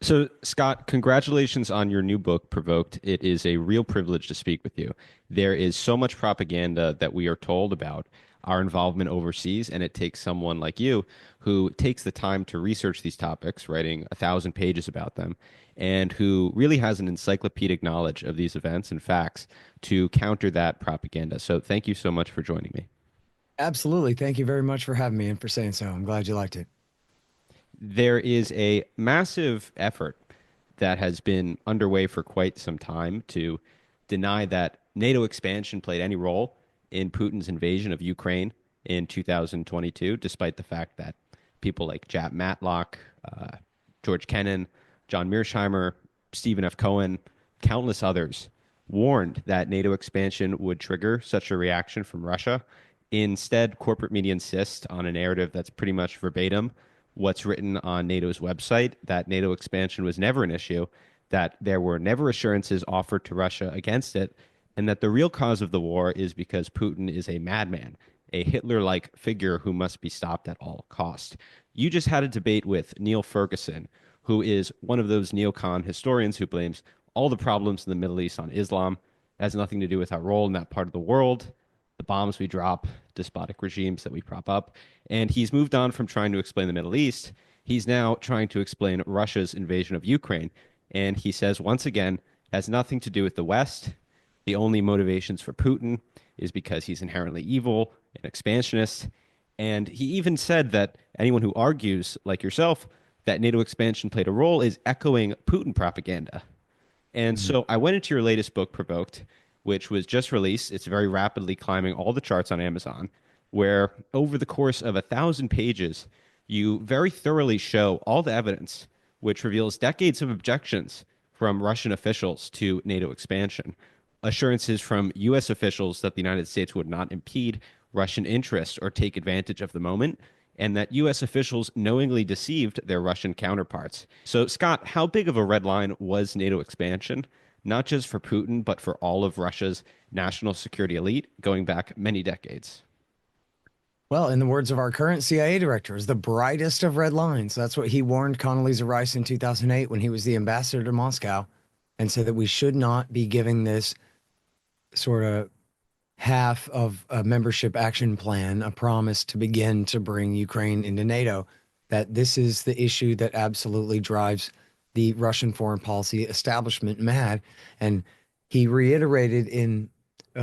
So, Scott, congratulations on your new book, Provoked. It is a real privilege to speak with you. There is so much propaganda that we are told about our involvement overseas, and it takes someone like you who takes the time to research these topics, writing 1,000 pages about them, and who really has an encyclopedic knowledge of these events and facts to counter that propaganda. So, thank you so much for joining me. Absolutely. Thank you very much for having me and for saying so. I'm glad you liked it. There is a massive effort that has been underway for quite some time to deny that NATO expansion played any role in Putin's invasion of Ukraine in 2022, despite the fact that people like Jack Matlock, George Kennan, John Mearsheimer, Stephen F. Cohen, countless others warned that NATO expansion would trigger such a reaction from Russia. Instead, corporate media insist on a narrative that's pretty much verbatim what's written on NATO's website, that NATO expansion was never an issue, that there were never assurances offered to Russia against it, and that the real cause of the war is because Putin is a madman, a Hitler-like figure who must be stopped at all cost. You just had a debate with Neil Ferguson, who is one of those neocon historians who blames all the problems in the Middle East on Islam. It has nothing to do with our role in that part of the world, the bombs we drop, despotic regimes that we prop up. And he's moved on from trying to explain the Middle East. He's now trying to explain Russia's invasion of Ukraine. And he says, once again, has nothing to do with the West. The only motivations for Putin is because he's inherently evil and expansionist. And he even said that anyone who argues, like yourself, that NATO expansion played a role is echoing Putin propaganda. And Mhm. so I went into your latest book, Provoked, which was just released. It's very rapidly climbing all the charts on Amazon, where over the course of 1,000 pages, you very thoroughly show all the evidence, which reveals decades of objections from Russian officials to NATO expansion, assurances from U.S. officials that the United States would not impede Russian interests or take advantage of the moment, and that U.S. officials knowingly deceived their Russian counterparts. So, Scott, how big of a red line was NATO expansion, not just for Putin, but for all of Russia's national security elite going back many decades? Well, in the words of our current CIA director, is the brightest of red lines. That's what he warned Condoleezza Rice in 2008 when he was the ambassador to Moscow and said that we should not be giving this sort of half of a membership action plan, a promise to begin to bring Ukraine into NATO, that this is the issue that absolutely drives the Russian foreign policy establishment mad. And he reiterated in,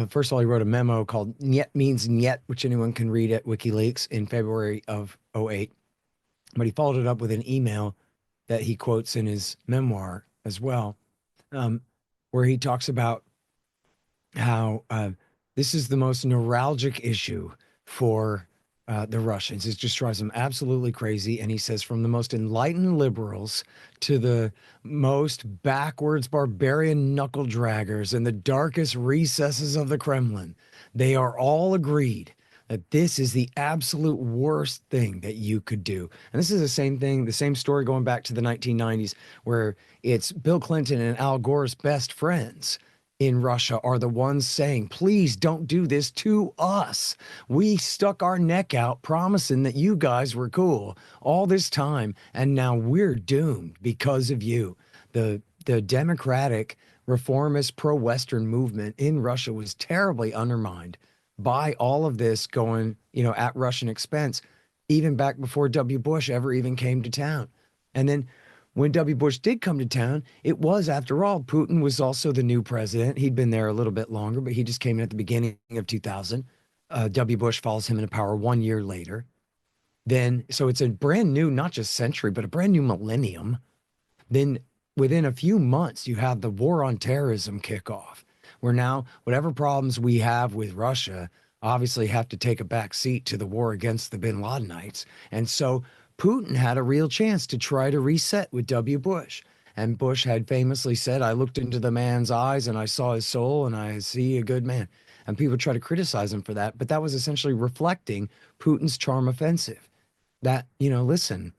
first of all, he wrote a memo called Niet Means Niet, which anyone can read at WikiLeaks in February of '08. But he followed it up with an email that he quotes in his memoir as well, um, where he talks about how this is the most neuralgic issue for the Russians. It just drives them absolutely crazy. And he says, from the most enlightened liberals to the most backwards barbarian knuckle draggers in the darkest recesses of the Kremlin, they are all agreed that this is the absolute worst thing that you could do. And this is the same thing, the same story going back to the 1990s, where it's Bill Clinton and Al Gore's best friends in Russia are the ones saying, please don't do this to us. We stuck our neck out promising that you guys were cool all this time, and now we're doomed because of you. The democratic, reformist, pro-Western movement in Russia was terribly undermined by all of this going, at Russian expense, even back before W. Bush ever even came to town. And then when W. Bush did come to town, it was, after all, Putin was also the new president. He'd been there a little bit longer, but he just came in at the beginning of 2000. W. Bush follows him into power 1 year later. Then, so it's a brand new, not just century, but a brand new millennium. Then within a few months, you have the war on terrorism kickoff, where now whatever problems we have with Russia obviously have to take a back seat to the war against the bin Ladenites. And so Putin had a real chance to try to reset with W. Bush. And Bush had famously said, I looked into the man's eyes and I saw his soul and I see a good man. And people try to criticize him for that. But that was essentially reflecting Putin's charm offensive. That, listen,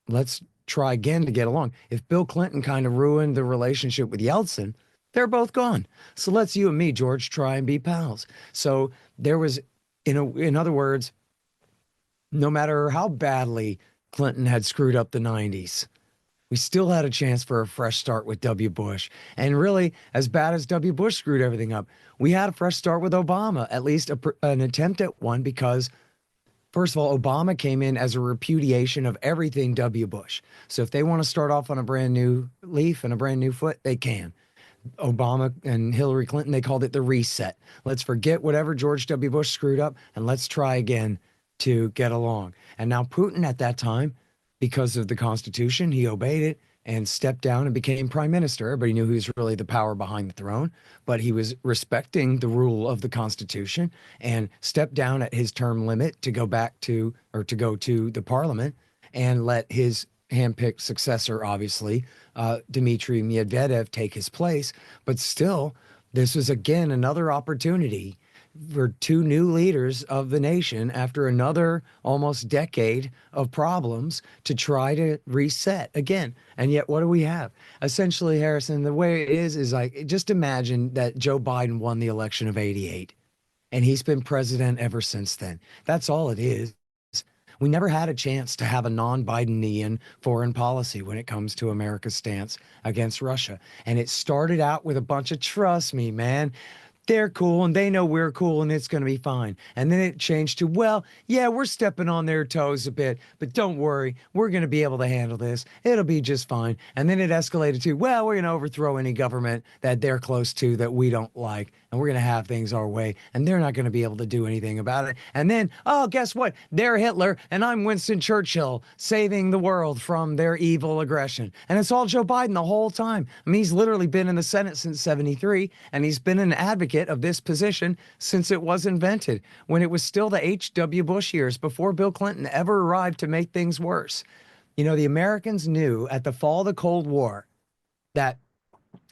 let's try again to get along. If Bill Clinton kind of ruined the relationship with Yeltsin, they're both gone. So let's you and me, George, try and be pals. So there was, in other words, no matter how badly Clinton had screwed up the 90s, We still had a chance for a fresh start with W. Bush. And really, as bad as W. Bush screwed everything up, we had a fresh start with Obama, at least an attempt at one, because first of all, Obama came in as a repudiation of everything W. Bush. So if they want to start off on a brand new leaf and a brand new foot, they can. Obama and Hillary Clinton, they called it the reset. Let's forget whatever George W. Bush screwed up and let's try again to get along. And now Putin at that time, because of the Constitution, he obeyed it and stepped down and became prime minister. Everybody knew he was really the power behind the throne, but he was respecting the rule of the Constitution and stepped down at his term limit to go back to, or to go to the parliament and let his handpicked successor, obviously, Dmitry Medvedev, take his place. But still, this was again another opportunity for two new leaders of the nation after another almost decade of problems to try to reset again. And yet, what do we have? Essentially, Harrison, the way it is like, just imagine that Joe Biden won the election of 88 and he's been president ever since then. That's all it is. We never had a chance to have a non-Bidenian foreign policy when it comes to America's stance against Russia. And it started out with a bunch of, trust me, man, they're cool and they know we're cool and it's going to be fine. And then it changed to, well, yeah, we're stepping on their toes a bit, but don't worry, we're going to be able to handle this. It'll be just fine. And then it escalated to, well, we're going to overthrow any government that they're close to that we don't like, and we're going to have things our way, and they're not going to be able to do anything about it. And then, oh, guess what? They're Hitler and I'm Winston Churchill saving the world from their evil aggression. And it's all Joe Biden the whole time. I mean, he's literally been in the Senate since 73, and he's been an advocate of this position since it was invented, when it was still the H.W. Bush years, before Bill Clinton ever arrived to make things worse. You know, the Americans knew at the fall of the Cold War that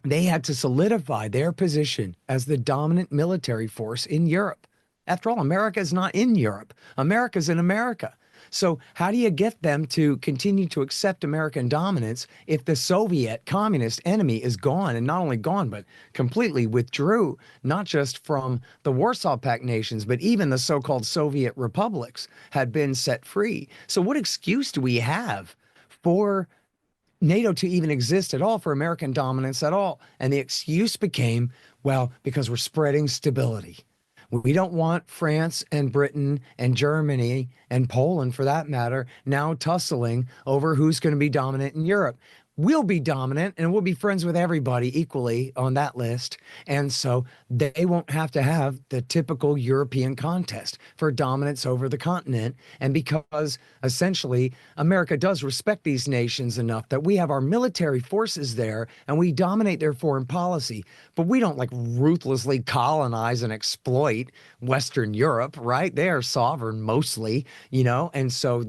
they had to solidify their position as the dominant military force in Europe. After all, America is not in Europe. America's in America. So how do you get them to continue to accept American dominance if the Soviet communist enemy is gone, and not only gone, but completely withdrew, not just from the Warsaw Pact nations, but even the so-called Soviet republics had been set free? So what excuse do we have for NATO to even exist at all, for American dominance at all? And the excuse became, well, because we're spreading stability. We don't want France and Britain and Germany and Poland, for that matter, now tussling over who's going to be dominant in Europe. We'll be dominant and we'll be friends with everybody equally on that list. And so they won't have to have the typical European contest for dominance over the continent. And because essentially America does respect these nations enough that we have our military forces there and we dominate their foreign policy, but we don't like ruthlessly colonize and exploit Western Europe, right? They are sovereign mostly, you know, and so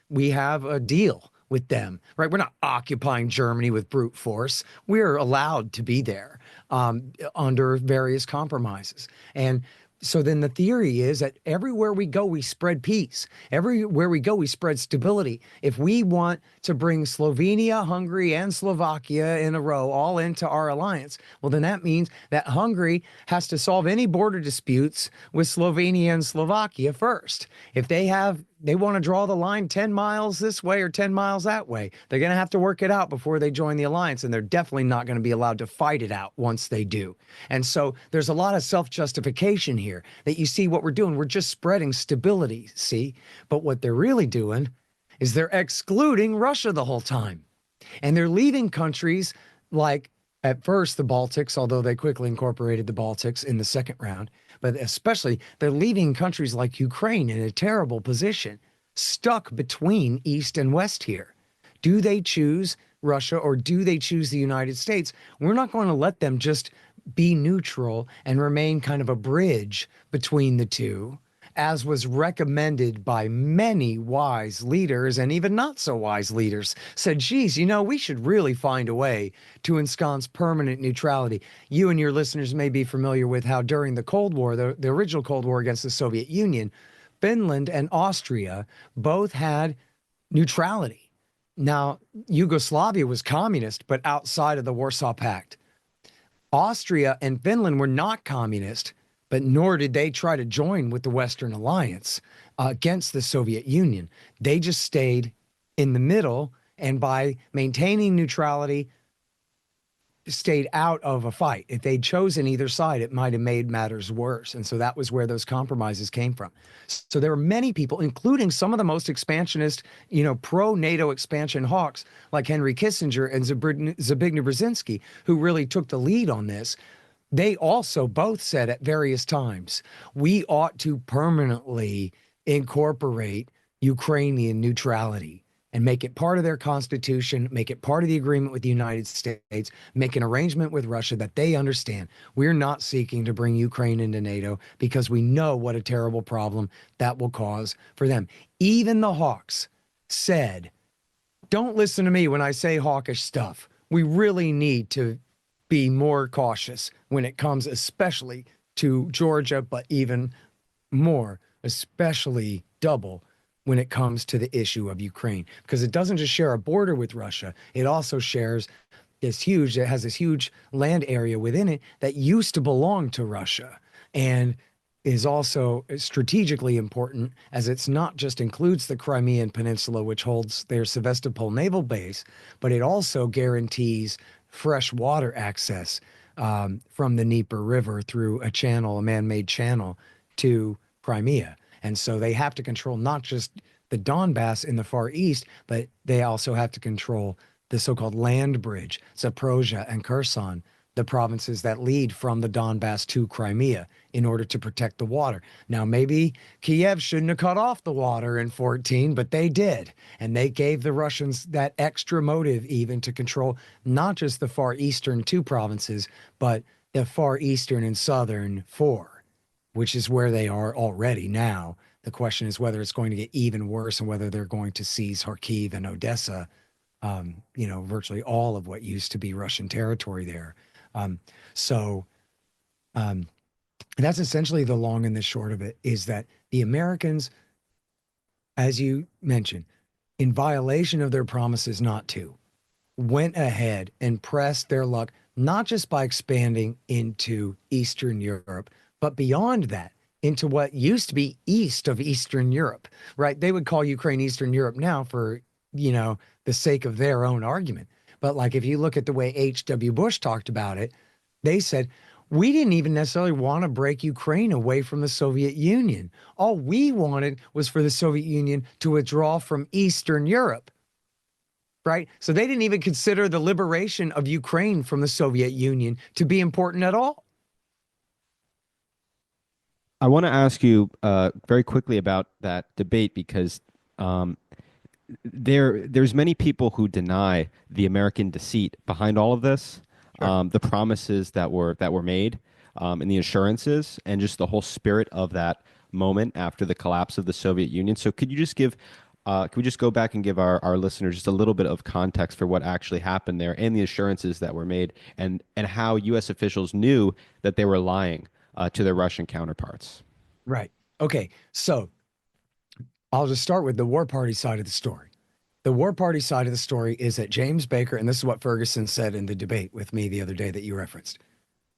we have a deal with them, right? We're not occupying Germany with brute force. We're allowed to be there under various compromises. And so then the theory is that everywhere we go, we spread peace. Everywhere we go, we spread stability. If we want to bring Slovenia, Hungary, and Slovakia in a row all into our alliance, well, then that means that Hungary has to solve any border disputes with Slovenia and Slovakia first. If they want to draw the line 10 miles this way or 10 miles that way, they're going to have to work it out before they join the alliance, and they're definitely not going to be allowed to fight it out once they do. And so there's a lot of self-justification here that you see what we're doing. We're just spreading stability, see? But what they're really doing is they're excluding Russia the whole time. And they're leaving countries like, at first, the Baltics, although they quickly incorporated the Baltics in the second round, but especially they're leaving countries like Ukraine in a terrible position, stuck between East and West here. Do they choose Russia or do they choose the United States? We're not going to let them just be neutral and remain kind of a bridge between the two, as was recommended by many wise leaders and even not so wise leaders, said, geez, you know, we should really find a way to ensconce permanent neutrality. You and your listeners may be familiar with how during the Cold War, the original Cold War against the Soviet Union, Finland and Austria both had neutrality. Now, Yugoslavia was communist, but outside of the Warsaw Pact. Austria and Finland were not communist, but nor did they try to join with the Western Alliance against the Soviet Union. They just stayed in the middle And by maintaining neutrality, stayed out of a fight. If they'd chosen either side, it might have made matters worse. And so that was where those compromises came from. So there were many people, including some of the most expansionist, pro-NATO expansion hawks like Henry Kissinger and Zbigniew Brzezinski, who really took the lead on this. They also both said at various times, we ought to permanently incorporate Ukrainian neutrality and make it part of their constitution, make it part of the agreement with the United States, make an arrangement with Russia that they understand we're not seeking to bring Ukraine into NATO because we know what a terrible problem that will cause for them. Even the hawks said, don't listen to me when I say hawkish stuff. We really need to be more cautious when it comes especially to Georgia, but even more, especially double when it comes to the issue of Ukraine, because it doesn't just share a border with Russia. It also shares it has this huge land area within it that used to belong to Russia and is also strategically important as it's not just includes the Crimean Peninsula, which holds their Sevastopol naval base, but it also guarantees fresh water access from the Dnieper River through a man-made channel to Crimea. And so they have to control not just the Donbass in the Far East, but they also have to control the so-called land bridge, Zaporozhye and Kherson, the provinces that lead from the Donbass to Crimea in order to protect the water. Now, maybe Kiev shouldn't have cut off the water in 14, but they did. And they gave the Russians that extra motive even to control not just the far eastern two provinces, but the far eastern and southern four, which is where they are already now. The question is whether it's going to get even worse and whether they're going to seize Kharkiv and Odessa, virtually all of what used to be Russian territory there. So that's essentially the long and the short of it, is that the Americans, as you mentioned, in violation of their promises not to, went ahead and pressed their luck, not just by expanding into Eastern Europe, but beyond that, into what used to be east of Eastern Europe, right? They would call Ukraine Eastern Europe now for, the sake of their own argument. But like, if you look at the way H.W. Bush talked about it, they said, we didn't even necessarily want to break Ukraine away from the Soviet Union. All we wanted was for the Soviet Union to withdraw from Eastern Europe, right? So they didn't even consider the liberation of Ukraine from the Soviet Union to be important at all. I want to ask you very quickly about that debate because there's many people who deny the American deceit behind all of this, Sure. the promises that were made, and the assurances, and just the whole spirit of that moment after the collapse of the Soviet Union. So could you just could we just go back and give our listeners just a little bit of context for what actually happened there and the assurances that were made, and how U.S. officials knew that they were lying to their Russian counterparts? Right. Okay. So I'll just start with the war party side of the story. The war party side of the story is that James Baker, and this is what Ferguson said in the debate with me the other day that you referenced.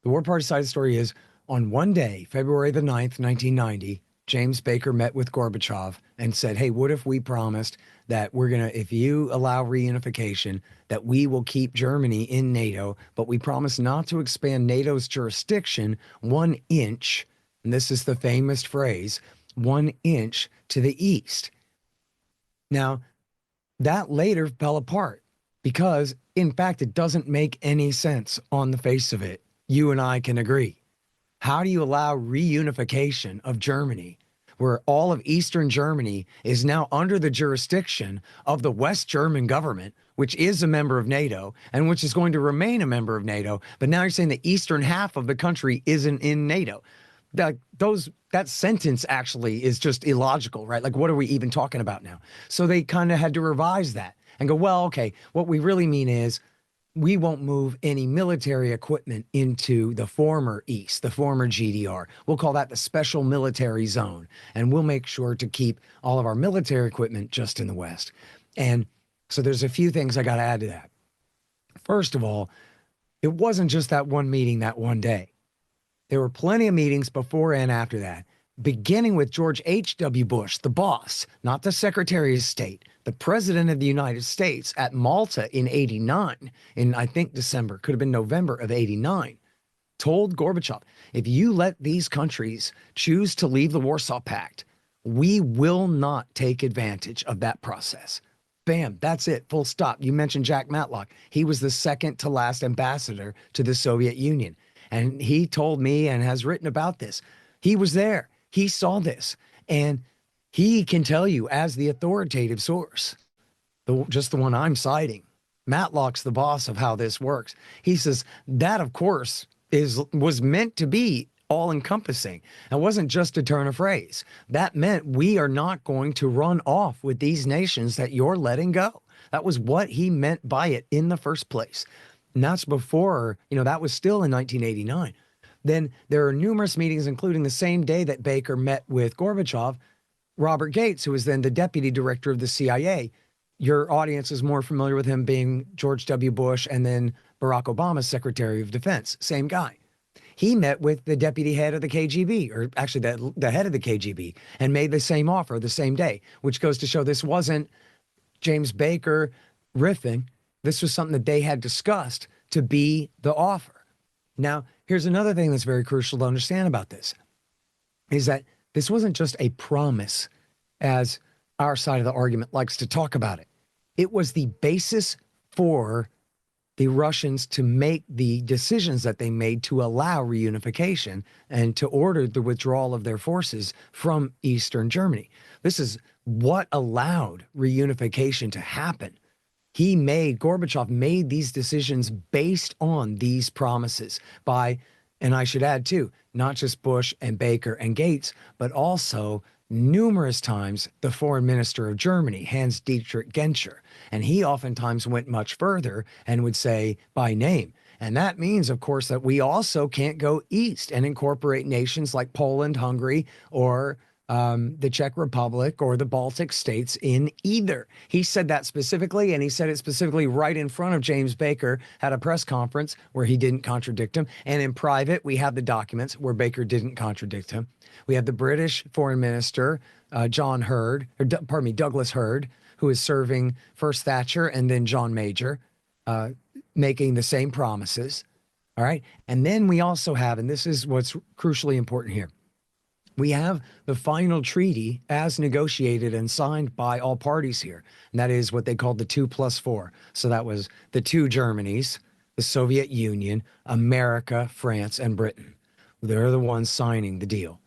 The war party side of the story is on one day, February the 9th, 1990, James Baker met with Gorbachev and said, hey, what if we promised that if you allow reunification, that we will keep Germany in NATO, but we promise not to expand NATO's jurisdiction 1 inch, and this is the famous phrase, 1 inch to the east. Now, that later fell apart because, in fact, it doesn't make any sense on the face of it. You and I can agree. How do you allow reunification of Germany, where all of Eastern Germany is now under the jurisdiction of the West German government, which is a member of NATO and which is going to remain a member of NATO, but now you're saying the eastern half of the country isn't in NATO? That sentence actually is just illogical, right? Like, what are we even talking about now? So they kind of had to revise that and go, well, okay, what we really mean is we won't move any military equipment into the former East, the former GDR. We'll call that the special military zone. And we'll make sure to keep all of our military equipment just in the West. And so there's a few things I got to add to that. First of all, it wasn't just that one meeting that one day. There were plenty of meetings before and after that. beginning with George H.W. Bush, the boss, not the Secretary of State, the President of the United States at Malta in 89, in I think December, could have been November of 89, told Gorbachev, if you let these countries choose to leave the Warsaw Pact, we will not take advantage of that process. Bam, that's it, full stop. You mentioned Jack Matlock. He was the second to last ambassador to the Soviet Union. And he told me and has written about this. He was there. He saw this. And he can tell you, as the authoritative source, just the one I'm citing, Matlock's the boss of how this works. He says that, of course, was meant to be all encompassing. It wasn't just a turn of phrase. That meant we are not going to run off with these nations that you're letting go. That was what he meant by it in the first place. And that's before, that was still in 1989. Then there are numerous meetings, including the same day that Baker met with Gorbachev, Robert Gates, who was then the deputy director of the CIA. Your audience is more familiar with him being George W. Bush and then Barack Obama's Secretary of Defense. Same guy. He met with the deputy head of the KGB, or actually the head of the KGB, and made the same offer the same day, which goes to show this wasn't James Baker riffing. This was something that they had discussed to be the offer. Now, here's another thing that's very crucial to understand about this, is that this wasn't just a promise, as our side of the argument likes to talk about it. It was the basis for the Russians to make the decisions that they made to allow reunification and to order the withdrawal of their forces from Eastern Germany. This is what allowed reunification to happen. Gorbachev made these decisions based on these promises by, and I should add too, not just Bush and Baker and Gates, but also numerous times the foreign minister of Germany, Hans-Dietrich Genscher. And he oftentimes went much further and would say by name. And that means, of course, that we also can't go east and incorporate nations like Poland, Hungary, or the Czech Republic or the Baltic states in either. He said that specifically, and he said it specifically right in front of James Baker at a press conference where he didn't contradict him. And in private, we have the documents where Baker didn't contradict him. We have the British foreign minister, Douglas Hurd, who is serving first Thatcher and then John Major, making the same promises. All right. And then we also have, and this is what's crucially important here, we have the final treaty as negotiated and signed by all parties here. And that is what they called the 2+4. So that was the two Germanys, the Soviet Union, America, France, and Britain. They're the ones signing the deal.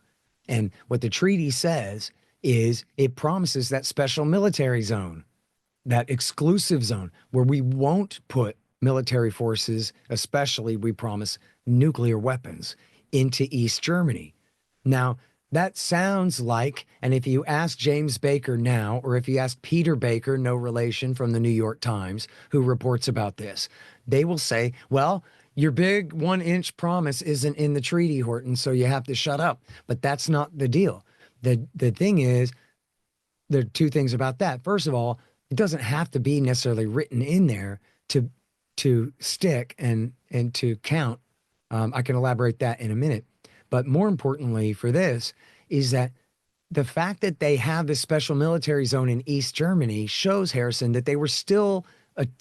And what the treaty says is it promises that special military zone, that exclusive zone where we won't put military forces, especially we promise nuclear weapons, into East Germany. Now, that sounds like, and if you ask James Baker now, or if you ask Peter Baker, no relation, from the New York Times, who reports about this, they will say, well, your big 1-inch promise isn't in the treaty, Horton, so you have to shut up. But that's not the deal. The thing is, there are two things about that. First of all, it doesn't have to be necessarily written in there to stick and to count. I can elaborate that in a minute. But more importantly for this is that the fact that they have this special military zone in East Germany shows, Harrison, that they were still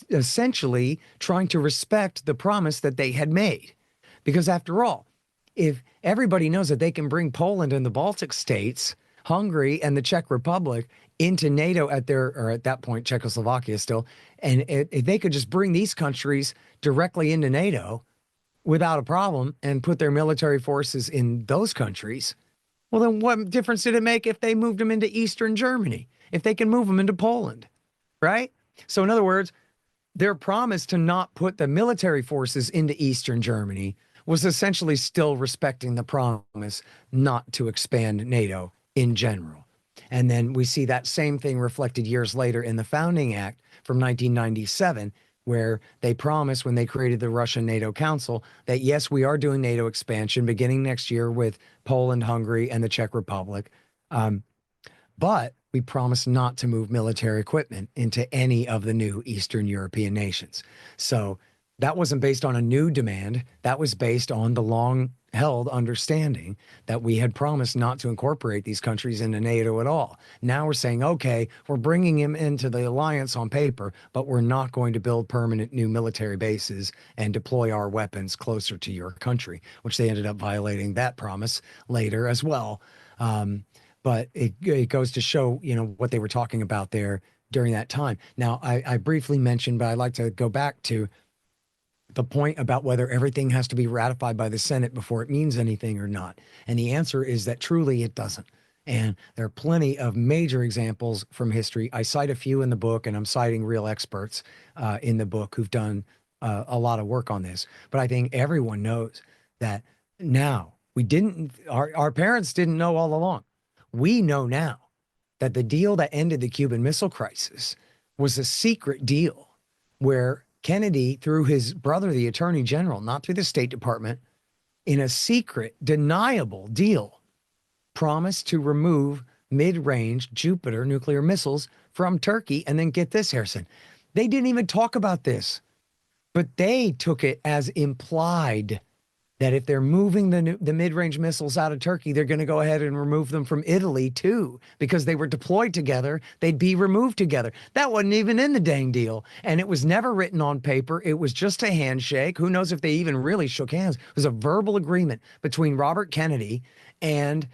essentially trying to respect the promise that they had made. Because after all, if everybody knows that they can bring Poland and the Baltic states, Hungary and the Czech Republic into NATO at that point, Czechoslovakia still, and if they could just bring these countries directly into NATO without a problem and put their military forces in those countries, well, then what difference did it make if they moved them into Eastern Germany, if they can move them into Poland, right? So in other words, their promise to not put the military forces into Eastern Germany was essentially still respecting the promise not to expand NATO in general. And then we see that same thing reflected years later in the Founding Act from 1997, where they promised when they created the Russian NATO Council that, yes, we are doing NATO expansion beginning next year with Poland, Hungary, and the Czech Republic. But we promise not to move military equipment into any of the new Eastern European nations. So That wasn't based on a new demand. That was based on the long held understanding that we had promised not to incorporate these countries into NATO at all. Now we're saying, okay, we're bringing him into the alliance on paper, but we're not going to build permanent new military bases and deploy our weapons closer to your country, which they ended up violating that promise later as well. But it goes to show, what they were talking about there during that time. Now, I briefly mentioned, but I'd like to go back to the point about whether everything has to be ratified by the Senate before it means anything or not. And the answer is that truly it doesn't. And there are plenty of major examples from history. I cite a few in the book, and I'm citing real experts in the book who've done a lot of work on this. But I think everyone knows that now our parents didn't know all along. We know now that the deal that ended the Cuban Missile Crisis was a secret deal where Kennedy, through his brother, the Attorney General, not through the State Department, in a secret, deniable deal, promised to remove mid-range Jupiter nuclear missiles from Turkey. And then get this, Harrison, they didn't even talk about this, but they took it as implied that if they're moving the mid-range missiles out of Turkey, they're going to go ahead and remove them from Italy too, because they were deployed together. They'd be removed together. That wasn't even in the dang deal. And it was never written on paper. It was just a handshake. Who knows if they even really shook hands? It was a verbal agreement between Robert Kennedy and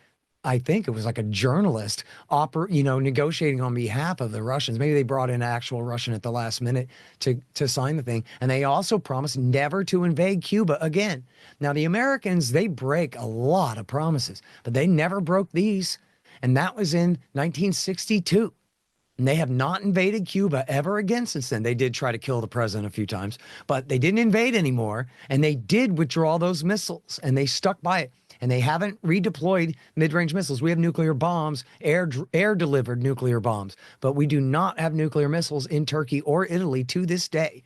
I think it was like a journalist negotiating on behalf of the Russians. Maybe they brought in an actual Russian at the last minute to sign the thing. And they also promised never to invade Cuba again. Now, the Americans, they break a lot of promises, but they never broke these. And that was in 1962. And they have not invaded Cuba ever again since then. They did try to kill the president a few times, but they didn't invade anymore. And they did withdraw those missiles, and they stuck by it. And they haven't redeployed mid-range missiles. We have nuclear bombs, air-delivered nuclear bombs, but we do not have nuclear missiles in Turkey or Italy to this day,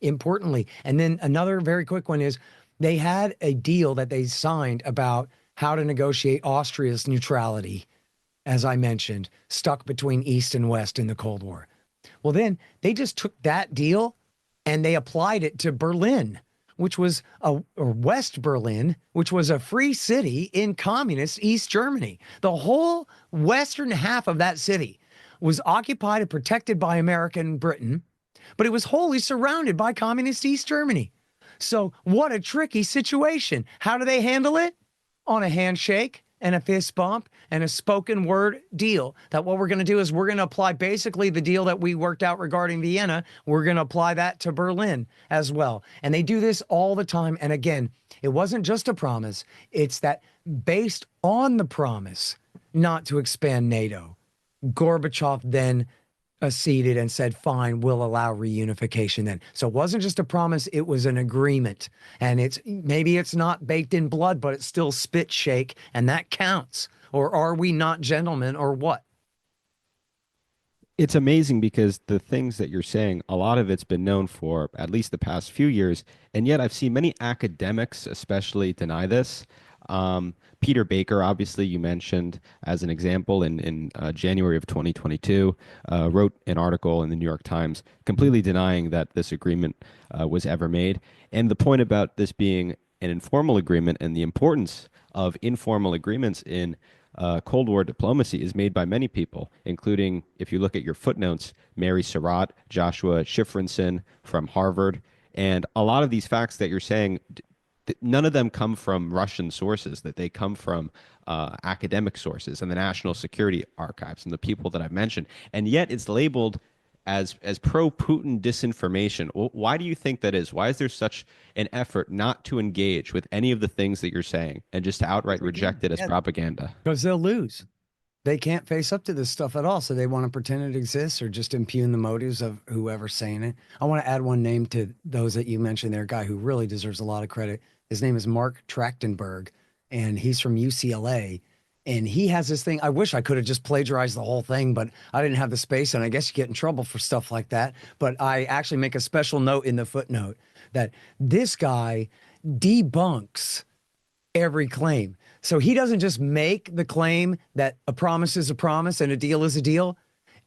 importantly. And then another very quick one is they had a deal that they signed about how to negotiate Austria's neutrality, as I mentioned, stuck between East and West in the Cold War. Well, then they just took that deal and they applied it to Berlin, which was or West Berlin, which was a free city in communist East Germany. The whole western half of that city was occupied and protected by America and Britain, but it was wholly surrounded by communist East Germany. So what a tricky situation. How do they handle it? On a handshake and a fist bump and a spoken word deal that what we're going to do is we're going to apply basically the deal that we worked out regarding Vienna. We're going to apply that to Berlin as well. And they do this all the time. And again, it wasn't just a promise. It's that based on the promise not to expand NATO, Gorbachev then acceded and said, fine, we'll allow reunification then. So it wasn't just a promise, it was an agreement. And maybe it's not baked in blood, but it's still spit shake, and that counts. Or are we not gentlemen, or what? It's amazing because the things that you're saying, a lot of it's been known for at least the past few years, and yet I've seen many academics especially deny this. Peter Berger, obviously, you mentioned as an example in January of 2022, wrote an article in the New York Times completely denying that this agreement was ever made. And the point about this being an informal agreement and the importance of informal agreements in Cold War diplomacy is made by many people, including, if you look at your footnotes, Mary Surratt, Joshua Shifrinson from Harvard. And a lot of these facts that you're saying, none of them come from Russian sources, that they come from academic sources and the National Security Archives and the people that I've mentioned. And yet it's labeled as pro-Putin disinformation. Why do you think that is? Why is there such an effort not to engage with any of the things that you're saying and just to outright reject it as propaganda? Because they'll lose. They can't face up to this stuff at all. So they want to pretend it exists or just impugn the motives of whoever's saying it. I want to add one name to those that you mentioned there, a guy who really deserves a lot of credit. His name is Mark Trachtenberg, and he's from UCLA. And he has this thing. I wish I could have just plagiarized the whole thing, but I didn't have the space, and I guess you get in trouble for stuff like that. But I actually make a special note in the footnote that this guy debunks every claim. So he doesn't just make the claim that a promise is a promise and a deal is a deal.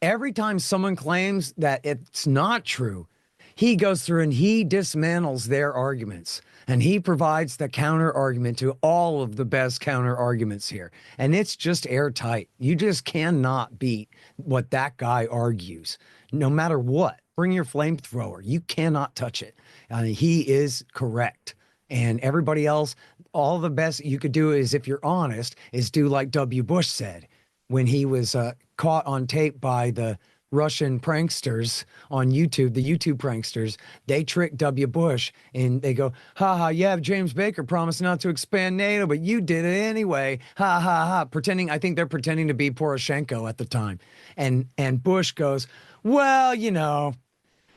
Every time someone claims that it's not true, He goes through and he dismantles their arguments and he provides the counter argument to all of the best counter arguments here. And it's just airtight. You just cannot beat what that guy argues, no matter what. Bring your flamethrower. You cannot touch it. He is correct. And everybody else, all the best you could do is, if you're honest, is do like W. Bush said when he was caught on tape by the Russian pranksters on YouTube, the YouTube pranksters. They tricked W. Bush and they go, ha ha, yeah, James Baker promised not to expand NATO, but you did it anyway. Ha ha ha. Pretending, I think they're pretending to be Poroshenko at the time. And Bush goes, well, you know,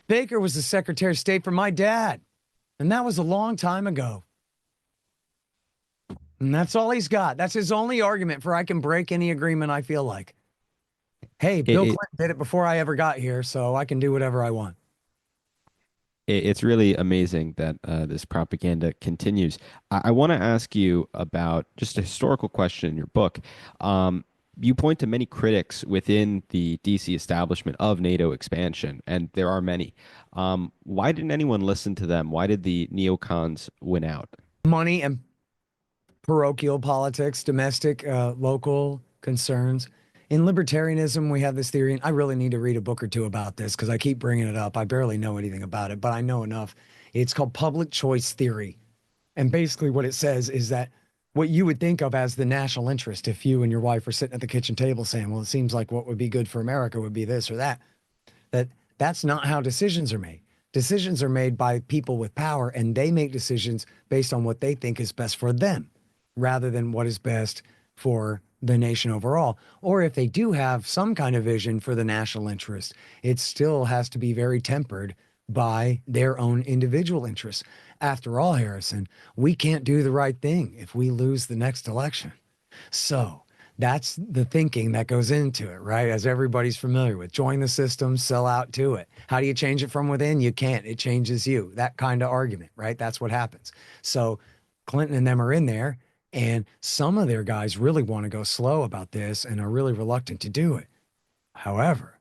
Baker was the Secretary of State for my dad. And that was a long time ago. And that's all he's got. That's his only argument for I can break any agreement I feel like. Hey, Bill Clinton did it before I ever got here, so I can do whatever I want. It's really amazing that this propaganda continues. I want to ask you about just a historical question in your book. You point to many critics within the DC establishment of NATO expansion, and there are many. Why didn't anyone listen to them? Why did the neocons win out? Money and parochial politics, domestic, local concerns. In libertarianism, we have this theory, and I really need to read a book or two about this because I keep bringing it up. I barely know anything about it, but I know enough. It's called public choice theory. And basically what it says is that what you would think of as the national interest, if you and your wife were sitting at the kitchen table saying, well, it seems like what would be good for America would be this or that, that's not how decisions are made. Decisions are made by people with power, and they make decisions based on what they think is best for them rather than what is best for the nation overall. Or if they do have some kind of vision for the national interest, it still has to be very tempered by their own individual interests. After all, Harrison, we can't do the right thing if we lose the next election. So that's the thinking that goes into it, right? As everybody's familiar with. Join the system, sell out to it. How do you change it from within? You can't. It changes you. That kind of argument, right? That's what happens. So Clinton and them are in there, and some of their guys really want to go slow about this and are really reluctant to do it. However,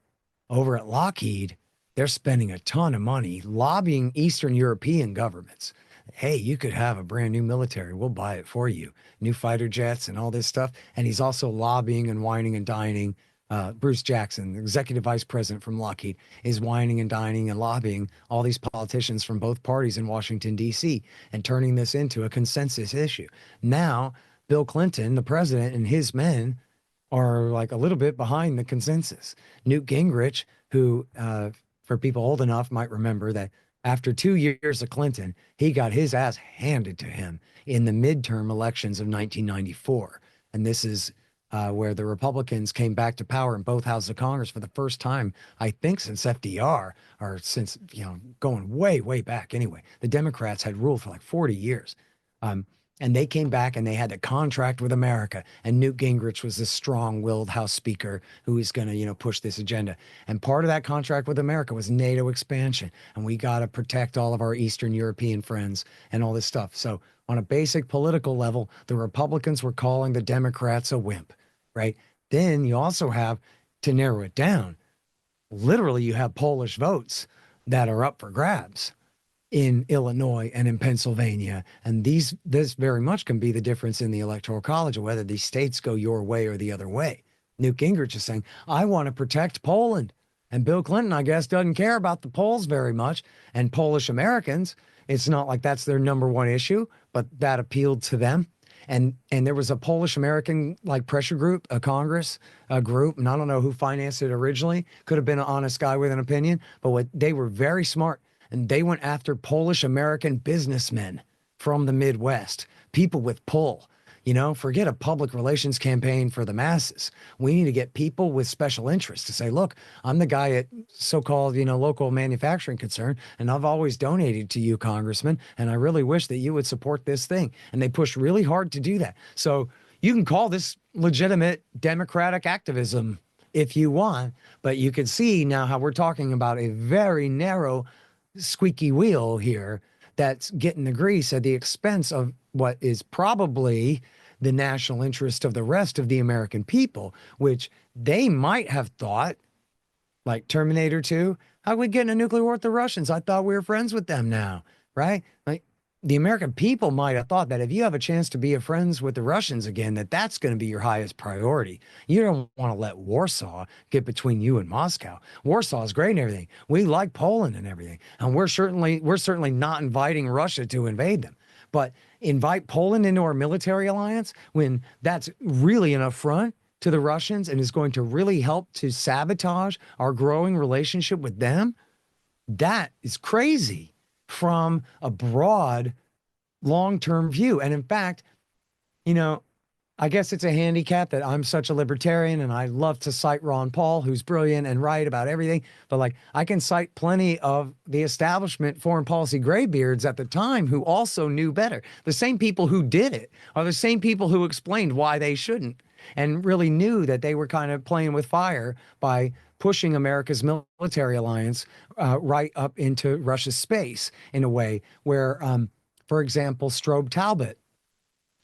over at Lockheed, they're spending a ton of money lobbying Eastern European governments. Hey, you could have a brand new military. We'll buy it for you. New fighter jets and all this stuff. And he's also lobbying and whining and dining. Bruce Jackson, the executive vice president from Lockheed, is whining and dining and lobbying all these politicians from both parties in Washington, D.C., and turning this into a consensus issue. Now, Bill Clinton, the president, and his men are like a little bit behind the consensus. Newt Gingrich, who, for people old enough, might remember that after 2 years of Clinton, he got his ass handed to him in the midterm elections of 1994. And this is where the Republicans came back to power in both houses of Congress for the first time, I think, since FDR, or since, going way, way back anyway. The Democrats had ruled for like 40 years. And they came back and they had to contract with America. And Newt Gingrich was this strong-willed House Speaker who was going to, push this agenda. And part of that contract with America was NATO expansion. And we got to protect all of our Eastern European friends and all this stuff. So on a basic political level, the Republicans were calling the Democrats a wimp, right? Then you also have, to narrow it down, literally you have Polish votes that are up for grabs in Illinois and in Pennsylvania. And this very much can be the difference in the Electoral College of whether these states go your way or the other way. Newt Gingrich is saying, I want to protect Poland. And Bill Clinton, I guess, doesn't care about the Poles very much. And Polish Americans, it's not like that's their number one issue, but that appealed to them. And there was a Polish American pressure group, a Congress group, and I don't know who financed it originally. Could have been an honest guy with an opinion, but they were very smart. And they went after Polish American businessmen from the Midwest, people with pull. Forget a public relations campaign for the masses. We need to get people with special interests to say, look, I'm the guy at so-called, local manufacturing concern, and I've always donated to you, Congressman, and I really wish that you would support this thing. And they pushed really hard to do that. So you can call this legitimate democratic activism if you want, but you can see now how we're talking about a very narrow squeaky wheel here that's getting the grease at the expense of what is probably the national interest of the rest of the American people, which they might have thought, like Terminator 2, How are we getting a nuclear war with the Russians? I thought we were friends with them now, right? Like the American people might have thought that if you have a chance to be friends with the Russians again, that that's going to be your highest priority. You don't want to let Warsaw get between you and Moscow. Warsaw is great and everything. We like Poland and everything, and we're certainly not inviting Russia to invade them. But invite Poland into our military alliance when that's really an affront to the Russians and is going to really help to sabotage our growing relationship with them, that is crazy from a broad long-term view. And in fact, you know, I guess it's a handicap that I'm such a libertarian and I love to cite Ron Paul, who's brilliant and right about everything. But like, I can cite plenty of the establishment foreign policy graybeards at the time who also knew better. The same people who did it are the same people who explained why they shouldn't and really knew that they were kind of playing with fire by pushing America's military alliance right up into Russia's space in a way where, for example, Strobe Talbot,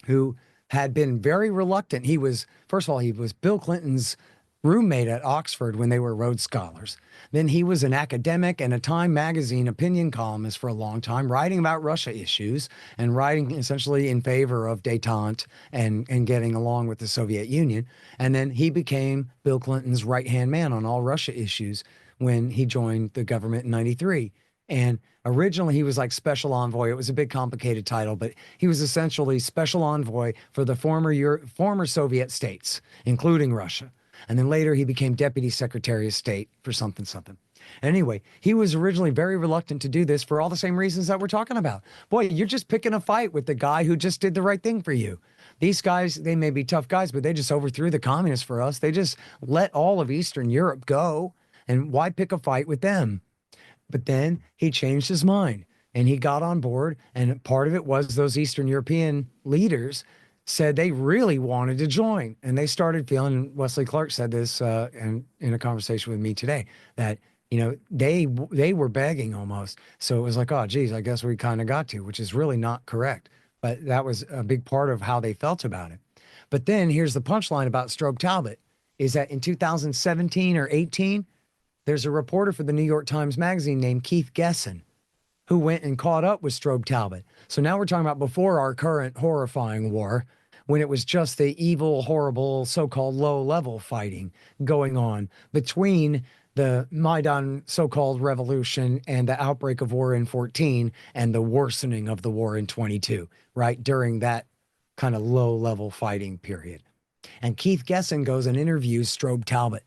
who had been very reluctant. He was, first of all, he was Bill Clinton's roommate at Oxford when they were Rhodes Scholars. Then he was an academic and a Time magazine opinion columnist for a long time, writing about Russia issues and writing essentially in favor of détente and getting along with the Soviet Union. And then he became Bill Clinton's right-hand man on all Russia issues when he joined the government in 93. And originally he was like special envoy. It was a big complicated title, but he was essentially special envoy for the former Soviet states, including Russia. And then later he became deputy secretary of state for something, something. Anyway, he was originally very reluctant to do this for all the same reasons that we're talking about. Boy, you're just picking a fight with the guy who just did the right thing for you. These guys, they may be tough guys, but they just overthrew the communists for us. They just let all of Eastern Europe go. And why pick a fight with them? But then he changed his mind and he got on board. And part of it was those Eastern European leaders said they really wanted to join. And they started feeling, Wesley Clark said this in a conversation with me today, that, you know, they were begging almost. So it was like, oh, geez, I guess we kind of got to, which is really not correct. But that was a big part of how they felt about it. But then here's the punchline about Strobe Talbot, is that in 2017 or 18, there's a reporter for the New York Times Magazine named Keith Gesson who went and caught up with Strobe Talbot. So now we're talking about before our current horrifying war, when it was just the evil, horrible, so-called low-level fighting going on between the Maidan so-called revolution and the outbreak of war in 14 and the worsening of the war in 22, right? During that kind of low-level fighting period. And Keith Gesson goes and interviews Strobe Talbot.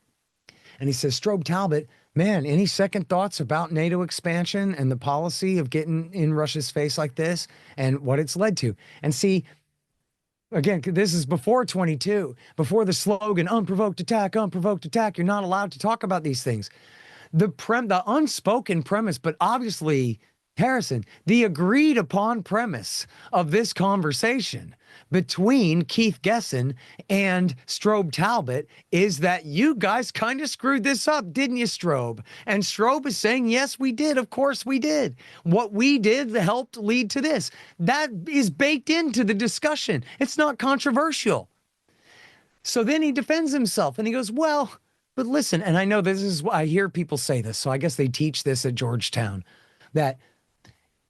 And he says, Strobe Talbot, man, any second thoughts about NATO expansion and the policy of getting in Russia's face like this and what it's led to? And see, again, this is before 22, before the slogan, unprovoked attack, you're not allowed to talk about these things. The unspoken premise, but obviously, Harrison, the agreed upon premise of this conversation between Keith Gesson and Strobe Talbot is that you guys kind of screwed this up, didn't you, Strobe? And Strobe is saying, yes, we did. Of course we did. What we did helped lead to this. That is baked into the discussion. It's not controversial. So then he defends himself and he goes, well, but listen, and I know this is why I hear people say this, so I guess they teach this at Georgetown, that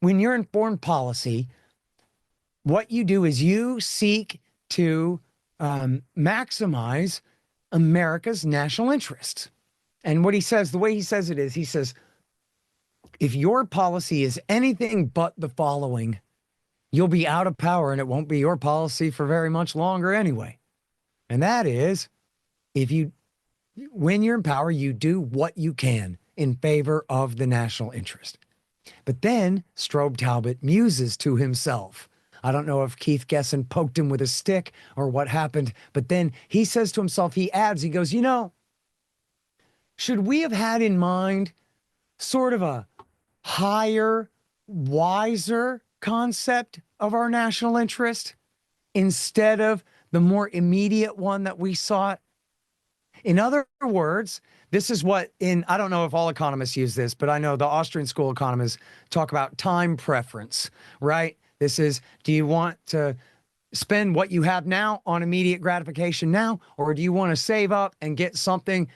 when you're in foreign policy, what you do is you seek to maximize America's national interests. And what he says, the way he says it is, he says, if your policy is anything but the following, you'll be out of power and it won't be your policy for very much longer anyway. And that is, when you're in power, you do what you can in favor of the national interest. But then Strobe Talbot muses to himself. I don't know if Keith Gesson poked him with a stick or what happened, but then he says to himself, he adds, he goes, you know, should we have had in mind sort of a higher, wiser concept of our national interest instead of the more immediate one that we sought? In other words, this is what I don't know if all economists use this, but I know the Austrian school economists talk about time preference, right? This is, do you want to spend what you have now on immediate gratification now, or do you want to save up and get something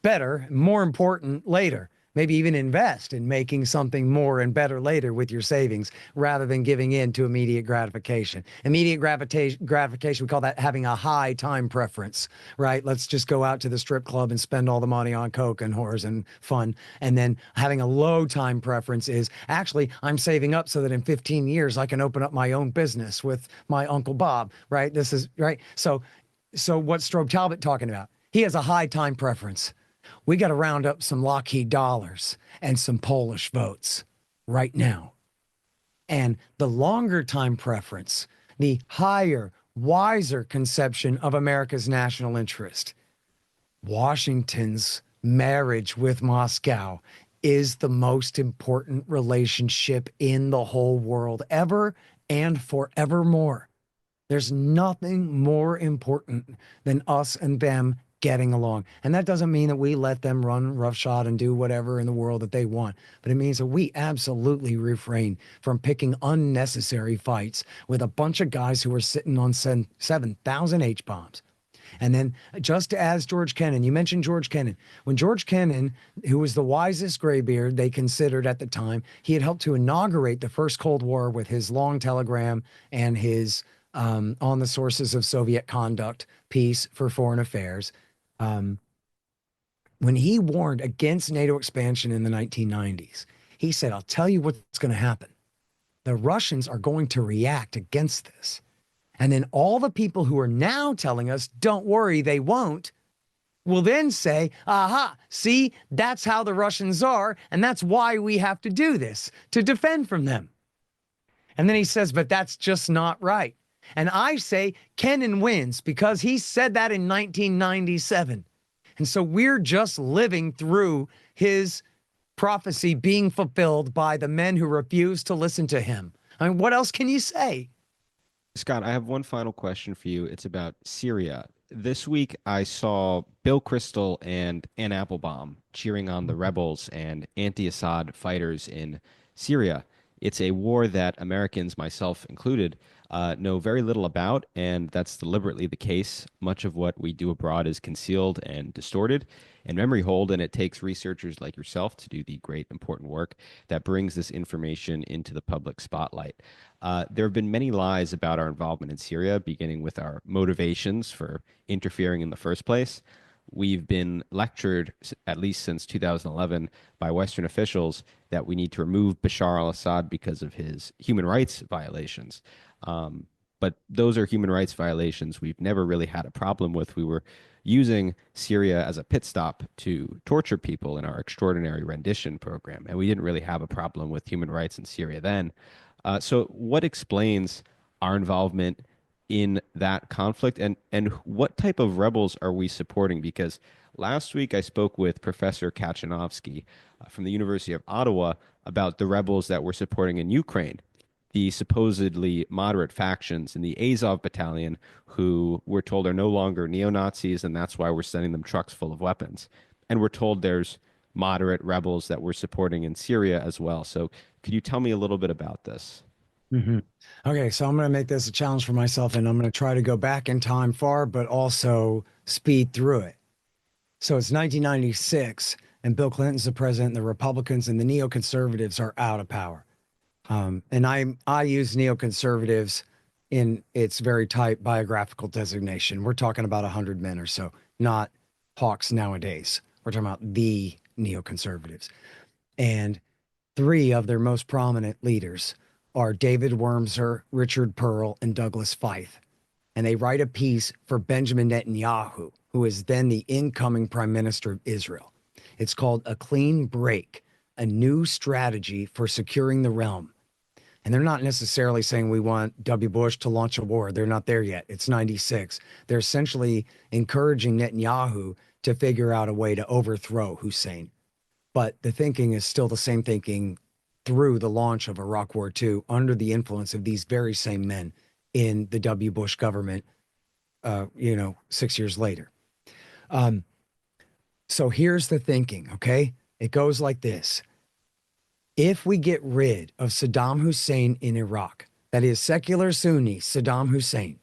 better, more important later? maybe even invest in making something more and better later with your savings rather than giving in to immediate gratification. Gratification, we call that having a high time preference, right? Let's just go out to the strip club and spend all the money on coke and whores and fun. And then having a low time preference is actually I'm saving up so that in 15 years I can open up my own business with my Uncle Bob, right? This is right. So what's Strobe Talbot talking about? He has a high time preference. We got to round up some Lockheed dollars and some Polish votes right now. And the longer time preference, the higher, wiser conception of America's national interest, Washington's marriage with Moscow is the most important relationship in the whole world ever and forevermore. There's nothing more important than us and them getting along. And that doesn't mean that we let them run roughshod and do whatever in the world that they want. But it means that we absolutely refrain from picking unnecessary fights with a bunch of guys who are sitting on 7,000 H-bombs. And then just as George Kennan, you mentioned George Kennan. When George Kennan, who was the wisest graybeard they considered at the time, he had helped to inaugurate the first Cold War with his long telegram and his on the sources of Soviet conduct piece for foreign affairs. When he warned against NATO expansion in the 1990s, he said, I'll tell you what's going to happen. The Russians are going to react against this. And then all the people who are now telling us, don't worry, they won't, will then say, aha, see, that's how the Russians are. And that's why we have to do this, to defend from them. And then he says, but that's just not right. And I say Kennan wins because he said that in 1997. And so we're just living through his prophecy being fulfilled by the men who refuse to listen to him. I mean, what else can you say? Scott, I have one final question for you. It's about Syria. This week, I saw Bill Kristol and Ann Applebaum cheering on the rebels and anti-Assad fighters in Syria. It's a war that Americans, myself included, know very little about, and that's deliberately the case. Much of what we do abroad is concealed and distorted and memory hold, and it takes researchers like yourself to do the great, important work that brings this information into the public spotlight. There have been many lies about our involvement in Syria, beginning with our motivations for interfering in the first place. We've been lectured, at least since 2011, by Western officials that we need to remove Bashar al-Assad because of his human rights violations. But those are human rights violations we've never really had a problem with. We were using Syria as a pit stop to torture people in our extraordinary rendition program, and we didn't really have a problem with human rights in Syria then. So what explains our involvement in that conflict, and what type of rebels are we supporting? Because last week I spoke with Professor Kachanovsky from the University of Ottawa about the rebels that we're supporting in Ukraine, the supposedly moderate factions in the Azov battalion, who we're told are no longer neo-Nazis, and that's why we're sending them trucks full of weapons. And we're told there's moderate rebels that we're supporting in Syria as well. So could you tell me a little bit about this? Mm-hmm. Okay, so I'm going to make this a challenge for myself, and I'm going to try to go back in time far, but also speed through it. So it's 1996, and Bill Clinton's the president, and the Republicans and the neoconservatives are out of power. And I use neoconservatives in its very tight biographical designation. We're talking about 100 men or so, not hawks nowadays. We're talking about the neoconservatives. And three of their most prominent leaders are David Wormser, Richard Pearl, and Douglas Feith. And they write a piece for Benjamin Netanyahu, who is then the incoming prime minister of Israel. It's called A Clean Break, a new strategy for securing the realm. And they're not necessarily saying we want W. Bush to launch a war. They're not there yet. It's 96. They're essentially encouraging Netanyahu to figure out a way to overthrow Hussein. But the thinking is still the same thinking through the launch of Iraq War II under the influence of these very same men in the W. Bush government, 6 years later. So here's the thinking, okay? It goes like this. If we get rid of Saddam Hussein in Iraq, that is secular Sunni Saddam Hussein,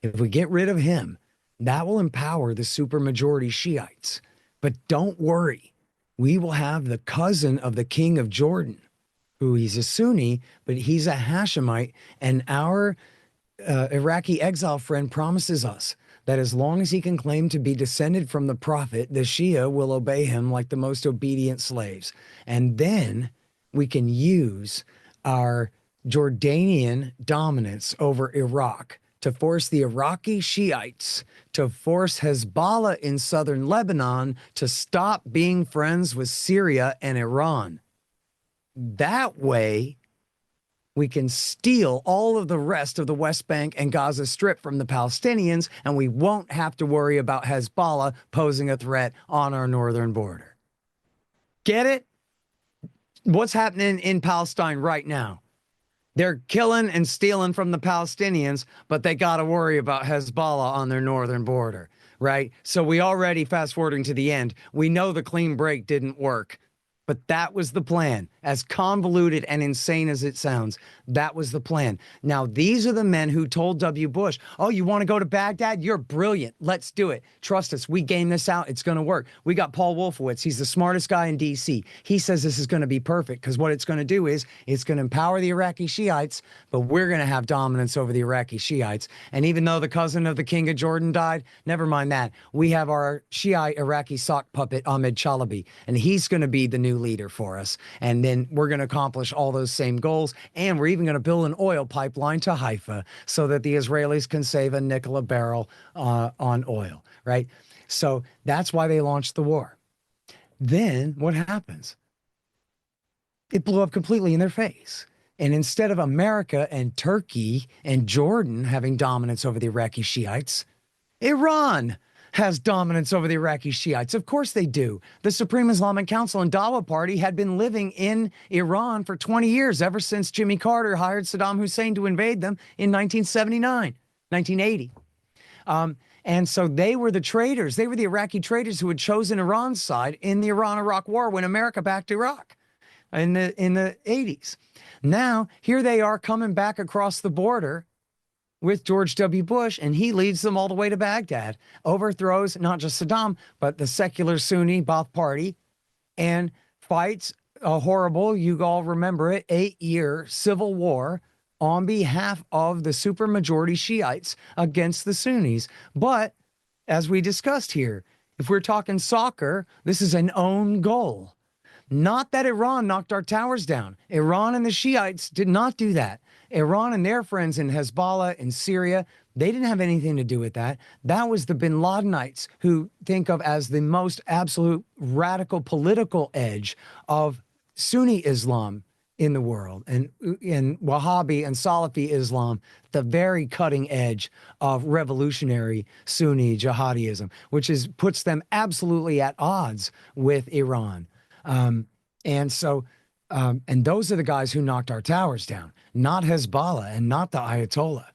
if we get rid of him, that will empower the supermajority Shiites. But don't worry, we will have the cousin of the king of Jordan, who he's a Sunni, but he's a Hashemite. And our Iraqi exile friend promises us that as long as he can claim to be descended from the prophet, the Shia will obey him like the most obedient slaves. And then we can use our Jordanian dominance over Iraq to force the Iraqi Shiites to force Hezbollah in southern Lebanon to stop being friends with Syria and Iran. That way, we can steal all of the rest of the West Bank and Gaza Strip from the Palestinians, and we won't have to worry about Hezbollah posing a threat on our northern border. Get it? What's happening in Palestine right now? They're killing and stealing from the Palestinians, but they got to worry about Hezbollah on their northern border, right? So we already, fast forwarding to the end, we know the clean break didn't work. But that was the plan. As convoluted and insane as it sounds, that was the plan. Now, these are the men who told W. Bush, oh, you want to go to Baghdad? You're brilliant. Let's do it. Trust us. We game this out. It's going to work. We got Paul Wolfowitz. He's the smartest guy in D.C. He says this is going to be perfect because what it's going to do is it's going to empower the Iraqi Shiites, but we're going to have dominance over the Iraqi Shiites. And even though the cousin of the king of Jordan died, never mind that. We have our Shiite Iraqi sock puppet, Ahmed Chalabi, and he's going to be the new leader for us. And then we're going to accomplish all those same goals. And we're even going to build an oil pipeline to Haifa so that the Israelis can save a nickel a barrel on oil, right? So that's why they launched the war. Then what happens? It blew up completely in their face. And instead of America and Turkey and Jordan having dominance over the Iraqi Shiites, Iran has dominance over the Iraqi Shiites. Of course they do. The Supreme Islamic Council and Dawa Party had been living in Iran for 20 years, ever since Jimmy Carter hired Saddam Hussein to invade them in 1979, 1980. And so they were the traitors. They were the Iraqi traitors who had chosen Iran's side in the Iran-Iraq war when America backed Iraq in the 80s. Now, here they are coming back across the border with George W. Bush, and he leads them all the way to Baghdad, overthrows not just Saddam, but the secular Sunni Ba'ath Party, and fights a horrible, you all remember it, 8-year civil war on behalf of the supermajority Shiites against the Sunnis. But as we discussed here, if we're talking soccer, this is an own goal. Not that Iran knocked our towers down. Iran and the Shiites did not do that. Iran and their friends in Hezbollah in Syria, they didn't have anything to do with that. That was the bin Ladenites, who think of as the most absolute radical political edge of Sunni Islam in the world, and Wahhabi and Salafi Islam, the very cutting edge of revolutionary Sunni jihadism, which puts them absolutely at odds with Iran. And those are the guys who knocked our towers down, not Hezbollah and not the Ayatollah.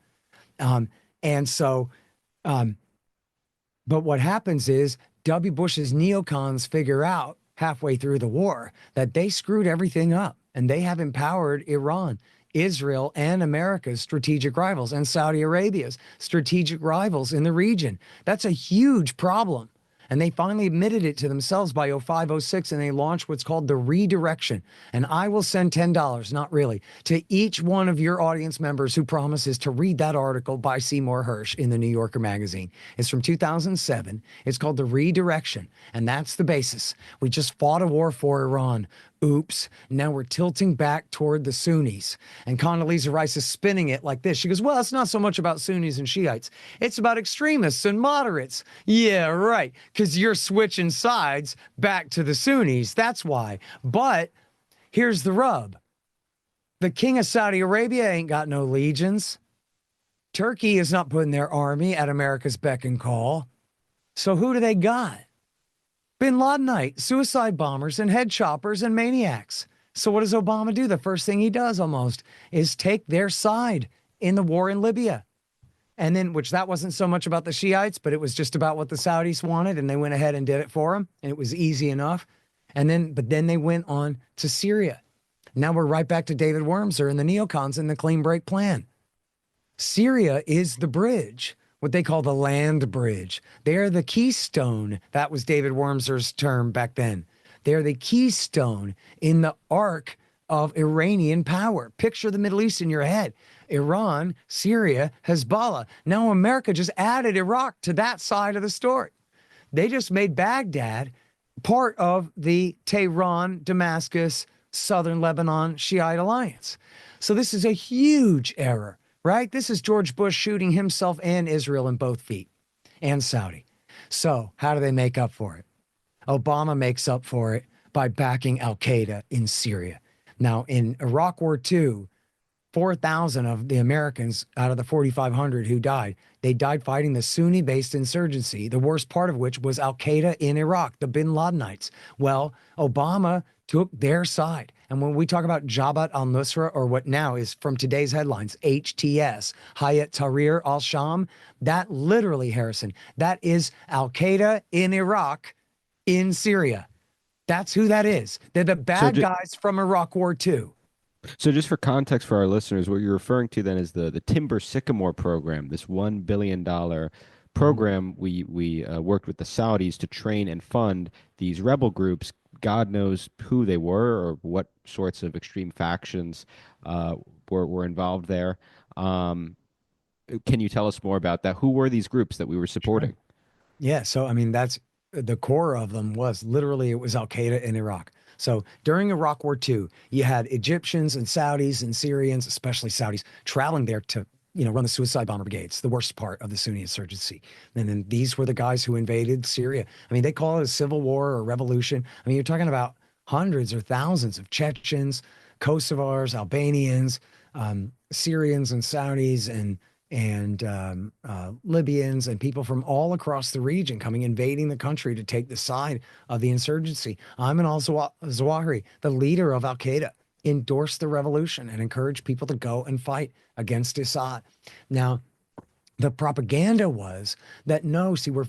But what happens is W. Bush's neocons figure out halfway through the war that they screwed everything up, and they have empowered Iran, Israel, and America's strategic rivals, and Saudi Arabia's strategic rivals in the region. That's a huge problem. And they finally admitted it to themselves by 05, 06, and they launched what's called the redirection. And I will send $10, not really, to each one of your audience members who promises to read that article by Seymour Hersh in the New Yorker magazine. It's from 2007. It's called the redirection. And that's the basis. We just fought a war for Iran. Oops. Now we're tilting back toward the Sunnis. And Condoleezza Rice is spinning it like this. She goes, well, it's not so much about Sunnis and Shiites. It's about extremists and moderates. Yeah, right. Because you're switching sides back to the Sunnis. That's why. But here's the rub. The king of Saudi Arabia ain't got no legions. Turkey is not putting their army at America's beck and call. So who do they got? Bin Ladenite, suicide bombers, and head choppers and maniacs. So what does Obama do? The first thing he does almost is take their side in the war in Libya. And then, which that wasn't so much about the Shiites, but it was just about what the Saudis wanted, and they went ahead and did it for them, and it was easy enough. But then they went on to Syria. Now we're right back to David Wormser and the neocons and the clean break plan. Syria is the bridge, what they call the land bridge. They're the keystone. That was David Wormser's term back then. They're the keystone in the arc of Iranian power. Picture the Middle East in your head. Iran, Syria, Hezbollah. Now America just added Iraq to that side of the story. They just made Baghdad part of the Tehran, Damascus, Southern Lebanon Shiite alliance. So this is a huge error, right? This is George Bush shooting himself and Israel in both feet, and Saudi. So how do they make up for it? Obama makes up for it by backing al-Qaeda in Syria. Now, in Iraq War II, 4,000 of the Americans out of the 4,500 who died, they died fighting the Sunni-based insurgency, the worst part of which was al-Qaeda in Iraq, the bin Ladenites. Well, Obama took their side. And when we talk about Jabhat al-Nusra, or what now is from today's headlines, HTS, Hayat Tahrir al-Sham, that literally, Harrison, that is al-Qaeda in Iraq, in Syria. That's who that is. They're the bad guys from Iraq War II. So just for context for our listeners, what you're referring to then is the Timber Sycamore program, this $1 billion program. We worked with the Saudis to train and fund these rebel groups. God knows who they were or what sorts of extreme factions were involved there. Can you tell us more about that? Who were these groups that we were supporting? Sure. Yeah, so I mean, that's the core of them was literally it was al-Qaeda in Iraq. So during Iraq War II, you had Egyptians and Saudis and Syrians, especially Saudis, traveling there to, run the suicide bomber brigades, the worst part of the Sunni insurgency. And then these were the guys who invaded Syria. I mean, they call it a civil war or a revolution. I mean, you're talking about hundreds or thousands of Chechens, Kosovars, Albanians, Syrians and Saudis and Libyans and people from all across the region coming, invading the country to take the side of the insurgency. Ayman al-Zawahiri, the leader of al-Qaeda, endorsed the revolution and encouraged people to go and fight against Assad. Now, the propaganda was that no, see, we're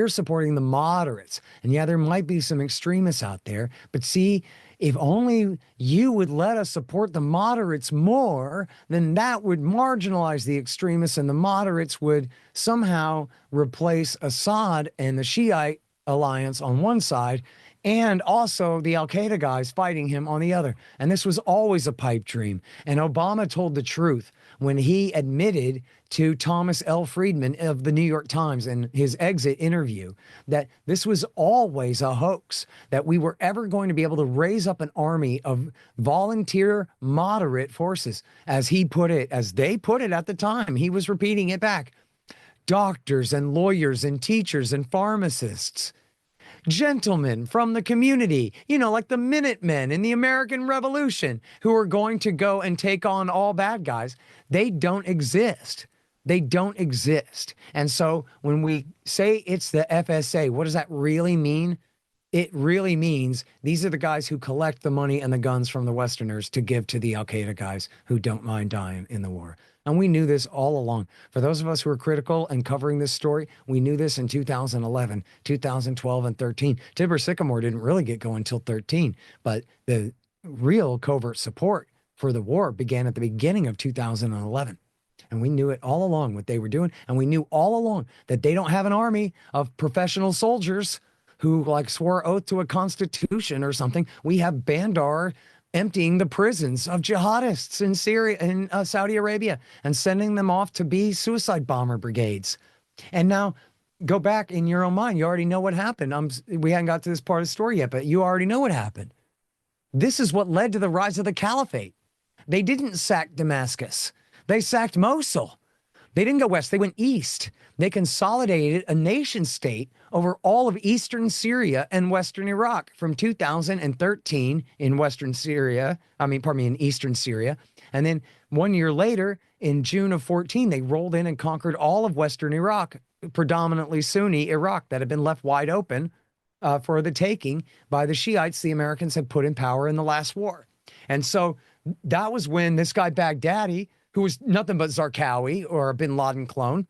supporting the moderates. And yeah, there might be some extremists out there, but see, if only you would let us support the moderates more, then that would marginalize the extremists and the moderates would somehow replace Assad and the Shiite alliance on one side and also the al-Qaeda guys fighting him on the other. And this was always a pipe dream. And Obama told the truth when he admitted to Thomas L. Friedman of the New York Times in his exit interview that this was always a hoax, that we were ever going to be able to raise up an army of volunteer moderate forces, as he put it, as they put it at the time. He was repeating it back. Doctors and lawyers and teachers and pharmacists, gentlemen from the community, like the Minutemen in the American Revolution, who are going to go and take on all bad guys. They don't exist. They don't exist. And so when we say it's the FSA, what does that really mean? It really means these are the guys who collect the money and the guns from the Westerners to give to the al-Qaeda guys who don't mind dying in the war. And we knew this all along. For those of us who are critical and covering this story, we knew this in 2011, 2012, and 13. Timber Sycamore didn't really get going until 13, but the real covert support for the war began at the beginning of 2011. And we knew it all along what they were doing. And we knew all along that they don't have an army of professional soldiers who swore oath to a constitution or something. We have Bandar emptying the prisons of jihadists in Syria and Saudi Arabia and sending them off to be suicide bomber brigades. And now go back in your own mind. You already know what happened. We hadn't got to this part of the story yet, but you already know what happened. This is what led to the rise of the caliphate. They didn't sack Damascus. They sacked Mosul. They didn't go west. They went east. They consolidated a nation state over all of eastern Syria and western Iraq from 2013 in western Syria. In eastern Syria. And then 1 year later, in June of 14, they rolled in and conquered all of western Iraq, predominantly Sunni Iraq that had been left wide open for the taking by the Shiites the Americans had put in power in the last war. And so that was when this guy Baghdadi, who was nothing but Zarqawi or a bin Laden clone,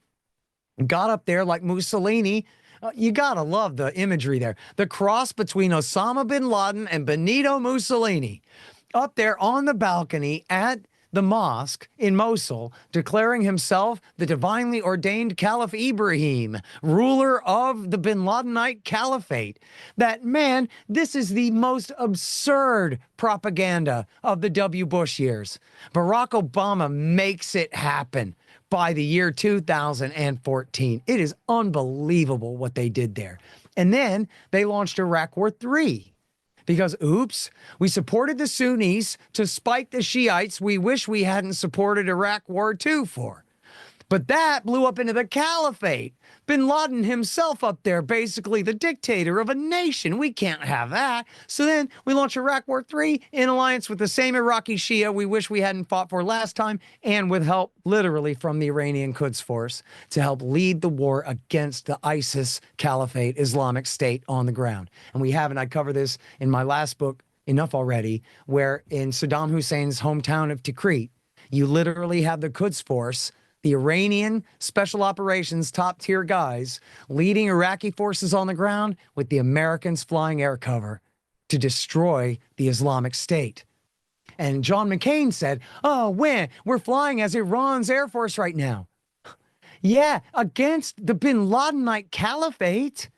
got up there like Mussolini. You gotta love the imagery there. The cross between Osama bin Laden and Benito Mussolini. Up there on the balcony at the mosque in Mosul, declaring himself the divinely ordained Caliph Ibrahim, ruler of the bin Ladenite Caliphate. That, man, this is the most absurd propaganda of the W. Bush years. Barack Obama makes it happen by the year 2014. It is unbelievable what they did there. And then they launched Iraq War III. Because, oops, we supported the Sunnis to spike the Shiites we wish we hadn't supported Iraq War II for. But that blew up into the caliphate. Bin Laden himself up there, basically the dictator of a nation. We can't have that. So then we launch Iraq War III in alliance with the same Iraqi Shia we wish we hadn't fought for last time, and with help literally from the Iranian Quds Force to help lead the war against the ISIS Caliphate Islamic State on the ground. And we have, and I cover this in my last book, Enough Already, where in Saddam Hussein's hometown of Tikrit, you literally have the Quds Force, the Iranian special operations top tier guys, leading Iraqi forces on the ground with the Americans flying air cover to destroy the Islamic State. And John McCain said, oh, we're flying as Iran's Air Force right now. Yeah, against the bin Ladenite Caliphate.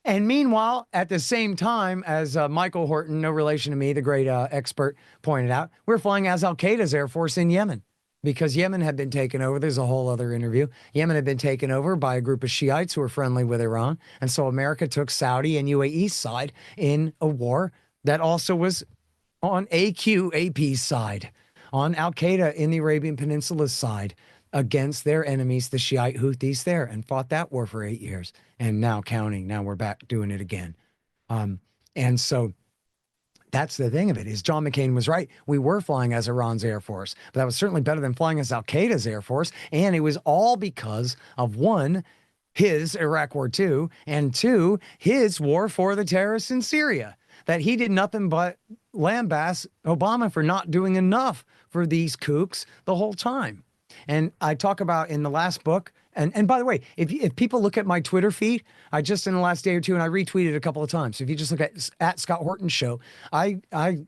And meanwhile, at the same time, as Michael Horton, no relation to me, the great expert, pointed out, we're flying as Al-Qaeda's Air Force in Yemen. Because Yemen had been taken over. There's a whole other interview. Yemen had been taken over by a group of Shiites who were friendly with Iran. And so America took Saudi and UAE's side in a war that also was on AQAP's side, on Al-Qaeda in the Arabian Peninsula's side, against their enemies, the Shiite Houthis there, and fought that war for 8 years. And now counting. Now we're back doing it again. And so that's the thing of it, is John McCain was right. We were flying as Iran's Air Force, but that was certainly better than flying as Al-Qaeda's Air Force. And it was all because of, one, his Iraq War II, and two, his war for the terrorists in Syria, that he did nothing but lambaste Obama for not doing enough for these kooks the whole time. And I talk about in the last book, and by the way, if people look at my Twitter feed, I just in the last day or two, and I retweeted a couple of times. So if you just look at Scott Horton Show, I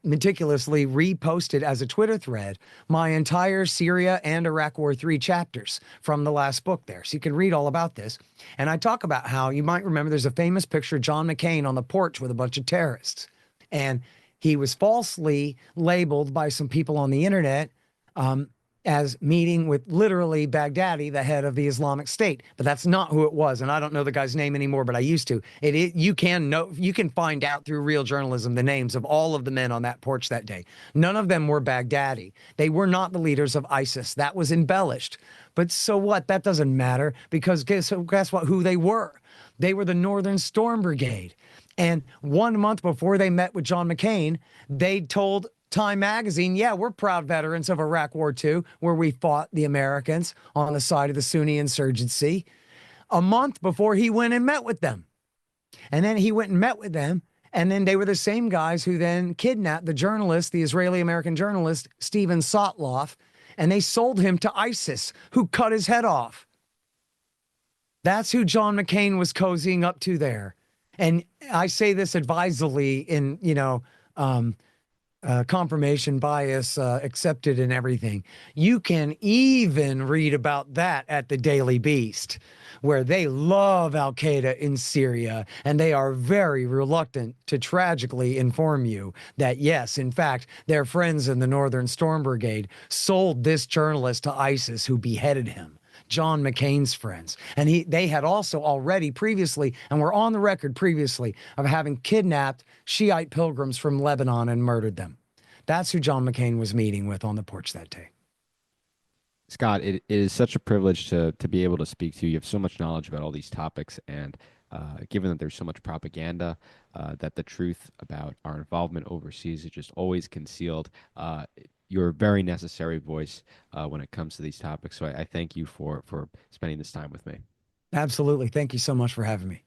meticulously reposted as a Twitter thread my entire Syria and Iraq War III chapters from the last book there. So you can read all about this. And I talk about how, you might remember, there's a famous picture of John McCain on the porch with a bunch of terrorists. And he was falsely labeled by some people on the internet as meeting with literally Baghdadi, the head of the Islamic State. But that's not who it was. And I don't know the guy's name anymore, but I used to. You can find out through real journalism the names of all of the men on that porch that day. None of them were Baghdadi. They were not the leaders of ISIS. That was embellished. But so what? That doesn't matter, because guess what? Who they were? They were the Northern Storm Brigade. And 1 month before they met with John McCain, they told Time magazine, yeah, we're proud veterans of Iraq War II, where we fought the Americans on the side of the Sunni insurgency, a month before he went and met with them. And then he went and met with them, and then they were the same guys who then kidnapped the journalist, the Israeli-American journalist, Steven Sotloff, and they sold him to ISIS, who cut his head off. That's who John McCain was cozying up to there. And I say this advisedly in, confirmation bias accepted and everything. You can even read about that at the Daily Beast, where they love Al-Qaeda in Syria, and they are very reluctant to tragically inform you that, yes, in fact, their friends in the Northern Storm Brigade sold this journalist to ISIS, who beheaded him. John McCain's friends. And they had also already previously, and were on the record previously, of having kidnapped Shiite pilgrims from Lebanon and murdered them. That's who John McCain was meeting with on the porch that day. Scott, it is such a privilege to be able to speak to you. You have so much knowledge about all these topics, and given that there's so much propaganda, that the truth about our involvement overseas is just always concealed, you're a very necessary voice when it comes to these topics. So I thank you for spending this time with me. Absolutely. Thank you so much for having me.